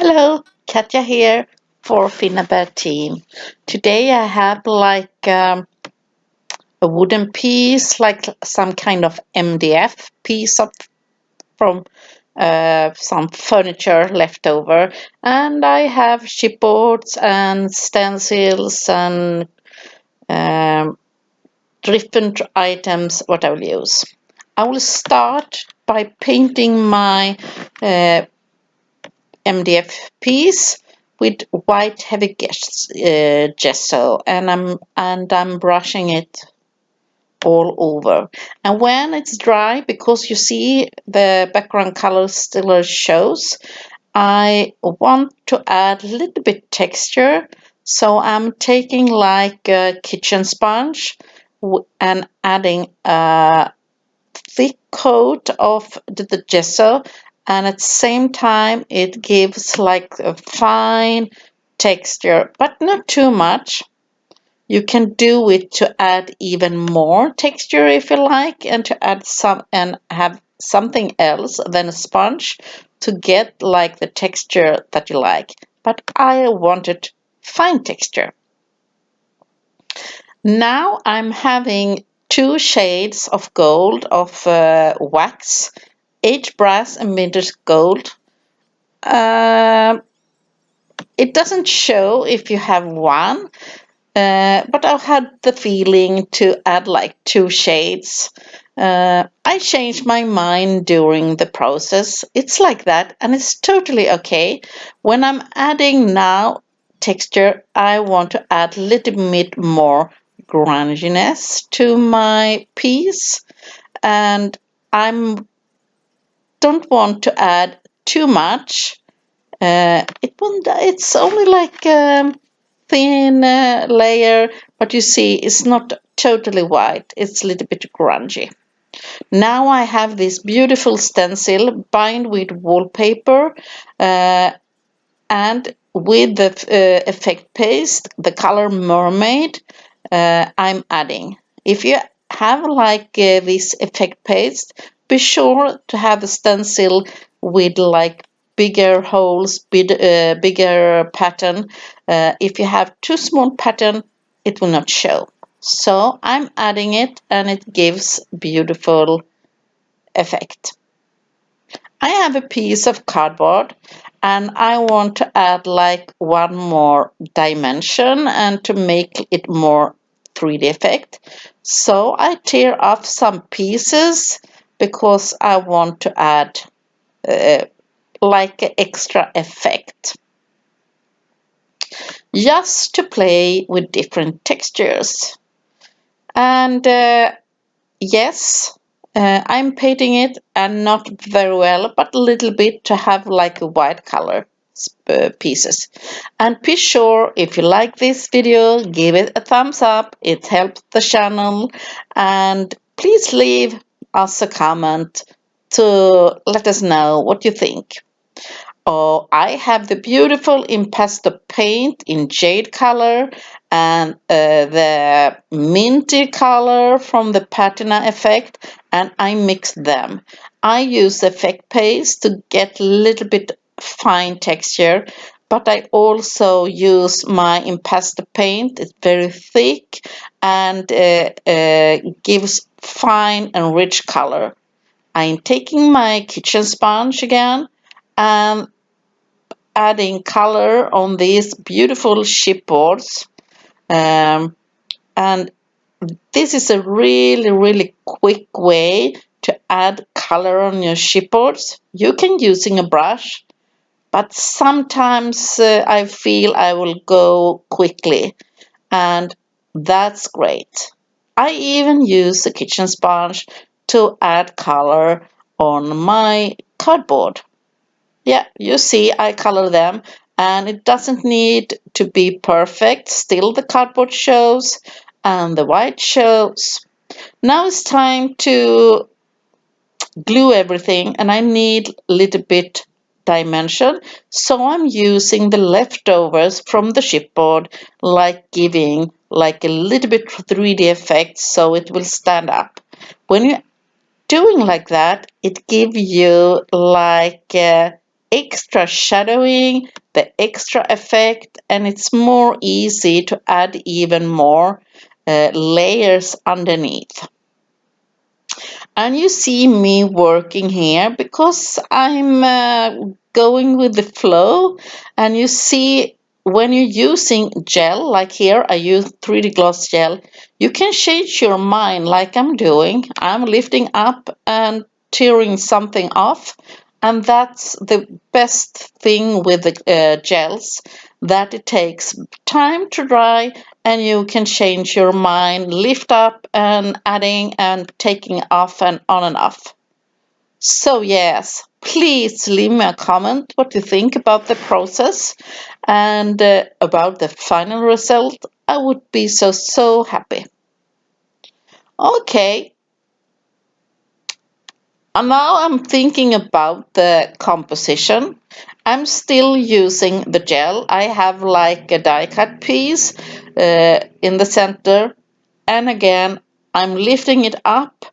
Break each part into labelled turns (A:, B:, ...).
A: Hello, Katja here for Finnabair team. Today I have a wooden piece, like some kind of MDF piece from some furniture left over, and I have chipboards and stencils and um, different items what I will use. I will start by painting my MDF piece with white heavy gesso, and I'm brushing it all over. And when it's dry, because you see the background color still shows, I want to add a little bit texture. So I'm taking like a kitchen sponge and adding a thick coat of the gesso, and at the same time it gives like a fine texture, but not too much. You can do it to add even more texture if you like, and to add some and have something else than a sponge to get like the texture that you like. But I wanted fine texture. Now I'm having two shades of gold of wax, aged brass and vintage gold. It doesn't show if you have one, but I had the feeling to add like two shades. I changed my mind during the process. It's like that, and it's totally okay. When I'm adding now texture, I want to add a little bit more grunginess to my piece, and I don't want to add too much. It's only like thin layer, but you see it's not totally white. It's a little bit grungy. Now I have this beautiful stencil bind with wallpaper and with the effect paste, the color mermaid, I'm adding. If you have like this effect paste, be sure to have a stencil with like bigger holes, bigger pattern. If you have too small pattern, it will not show. So I'm adding it, and it gives beautiful effect. I have a piece of cardboard, and I want to add like one more dimension and to make it more 3D effect. So I tear off some pieces because I want to add like extra effect. Just to play with different textures. And yes, I'm painting it, and not very well, but a little bit to have like a white color pieces. And be sure, if you like this video, give it a thumbs up. It helps the channel, and please leave us a comment to let us know what you think. Oh, I have the beautiful impasto paint in jade color and the minty color from the patina effect, and I mix them. I use effect paste to get a little bit fine texture, but I also use my impasto paint. It's very thick and gives fine and rich color. I'm taking my kitchen sponge again and adding color on these beautiful chipboards. And this is a really quick way to add color on your chipboards. You can using a brush, but sometimes I feel I will go quickly, and that's great. I even use the kitchen sponge to add color on my cardboard. Yeah, you see, I color them, and it doesn't need to be perfect. Still, the cardboard shows and the white shows. Now it's time to glue everything, and I need a little bit dimension. So I'm using the leftovers from the chipboard, like giving like a little bit 3D effect so it will stand up. When you're doing like that, it gives you like extra shadowing, the extra effect, and it's more easy to add even more layers underneath. And you see me working here because I'm going with the flow, and you see when you're using gel, like here I use 3D gloss gel, you can change your mind like I'm doing. I'm lifting up and tearing something off, and that's the best thing with the gels, that it takes time to dry and you can change your mind, lift up and adding and taking off and on and off. So yes, please leave me a comment what you think about the process and about the final result. I would be so happy. Okay, and now I'm thinking about the composition. I'm still using the gel. I have like a die cut piece in the center, and again I'm lifting it up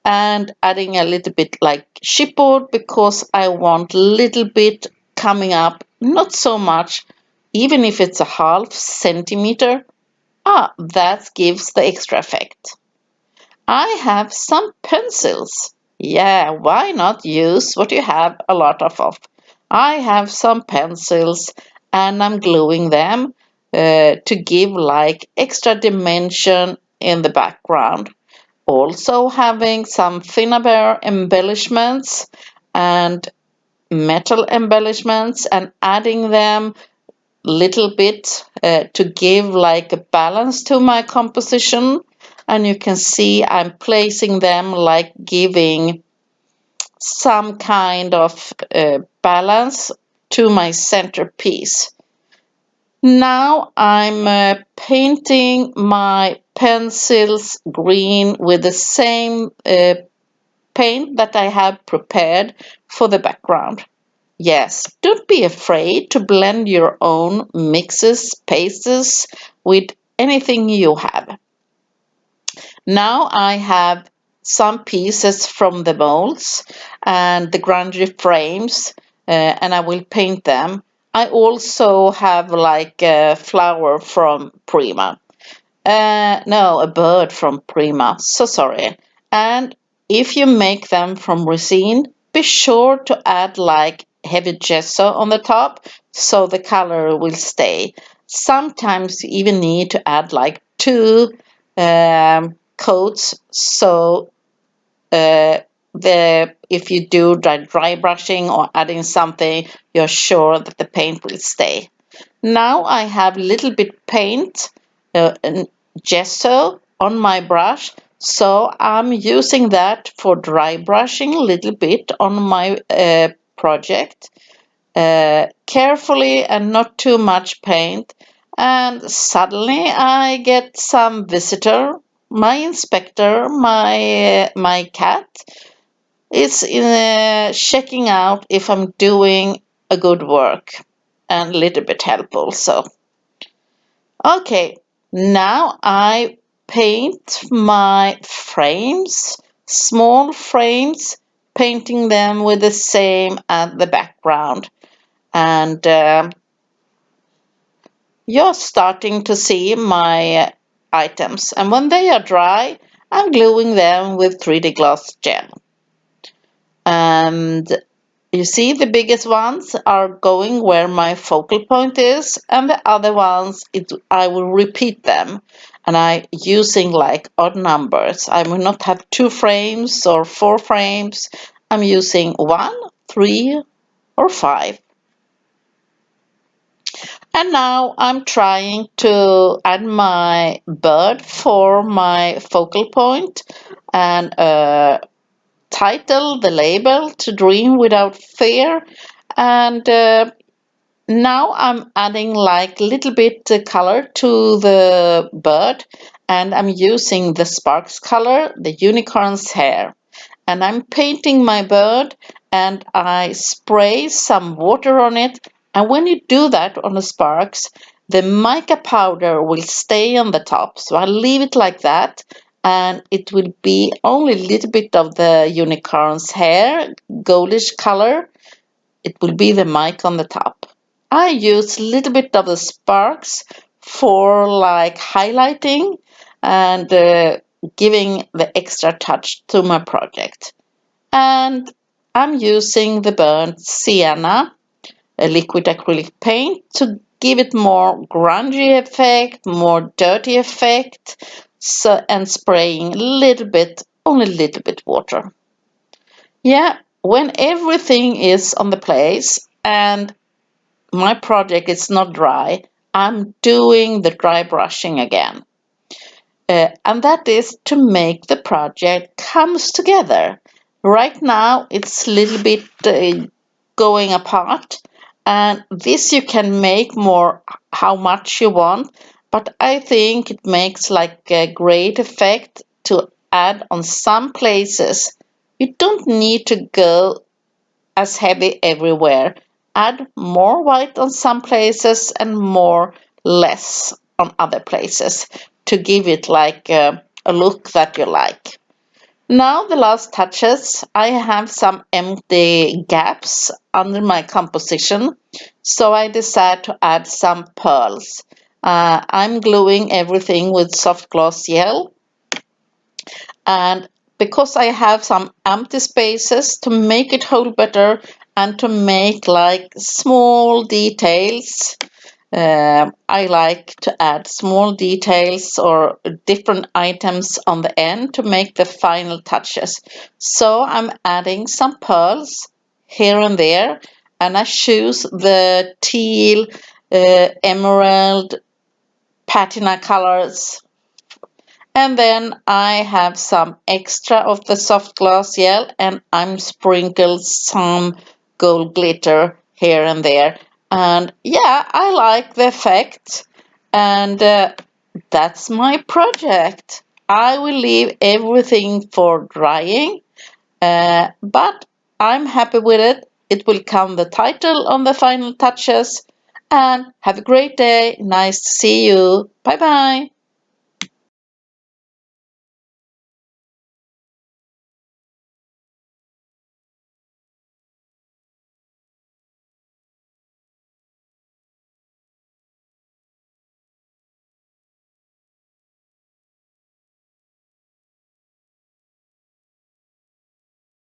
A: and adding a little bit like chipboard because I want a little bit coming up, not so much, even if it's a half centimeter. That gives the extra effect. I have some pencils. Yeah, why not use what you have a lot of? I have some pencils and I'm gluing them to give like extra dimension in the background. Also having some Finnabair embellishments and metal embellishments and adding them little bit to give like a balance to my composition, and you can see I'm placing them like giving some kind of balance to my centerpiece. Now I'm painting my pencils green with the same paint that I have prepared for the background. Yes, don't be afraid to blend your own mixes, pastes with anything you have. Now I have some pieces from the molds and the grungy frames, and I will paint them. I also have like a flower from Prima. No, a bird from Prima. So sorry. And if you make them from resin, be sure to add like heavy gesso on the top so the color will stay. Sometimes you even need to add like two coats so the if you do dry brushing or adding something, you're sure that the paint will stay. Now I have a little bit paint and gesso on my brush, so I'm using that for dry brushing a little bit on my project. Carefully and not too much paint, and suddenly I get some visitor. My inspector, my cat, is checking out if I'm doing a good work and a little bit help also. Okay, now I paint my frames, small frames, painting them with the same at the background. And you're starting to see my items. And when they are dry, I'm gluing them with 3D gloss gel. And you see the biggest ones are going where my focal point is, and the other ones, I will repeat them. And I using like odd numbers. I will not have 2 frames or 4 frames. I'm using 1, 3, or 5. And now I'm trying to add my bird for my focal point and title the label to Dream Without Fear. And now I'm adding like a little bit color to the bird, and I'm using the sparks color, the unicorn's hair. And I'm painting my bird and I spray some water on it. And when you do that on the sparks, the mica powder will stay on the top. So I leave it like that, and it will be only a little bit of the unicorn's hair, goldish color, it will be the mic on the top. I use a little bit of the sparks for like highlighting and giving the extra touch to my project. And I'm using the burnt sienna, a liquid acrylic paint, to give it more grungy effect, more dirty effect, and spraying a little bit, only a little bit water. Yeah, when everything is on the place and my project is not dry, I'm doing the dry brushing again. And that is to make the project comes together. Right now it's a little bit going apart, and this you can make more how much you want, but I think it makes like a great effect to add on some places. You don't need to go as heavy everywhere. Add more white on some places and more less on other places to give it like a look that you like. Now the last touches, I have some empty gaps under my composition, so I decide to add some pearls. I'm gluing everything with soft gloss gel, and because I have some empty spaces to make it hold better and to make like small details, I like to add small details or different items on the end to make the final touches. So I'm adding some pearls here and there, and I choose the teal, emerald, patina colors, and then I have some extra of the soft gloss gel, and I'm sprinkled some gold glitter here and there. And yeah, I like the effect. And that's my project. I will leave everything for drying, but I'm happy with it. It will come the title on the final touches. And have a great day. Nice to see you. Bye bye.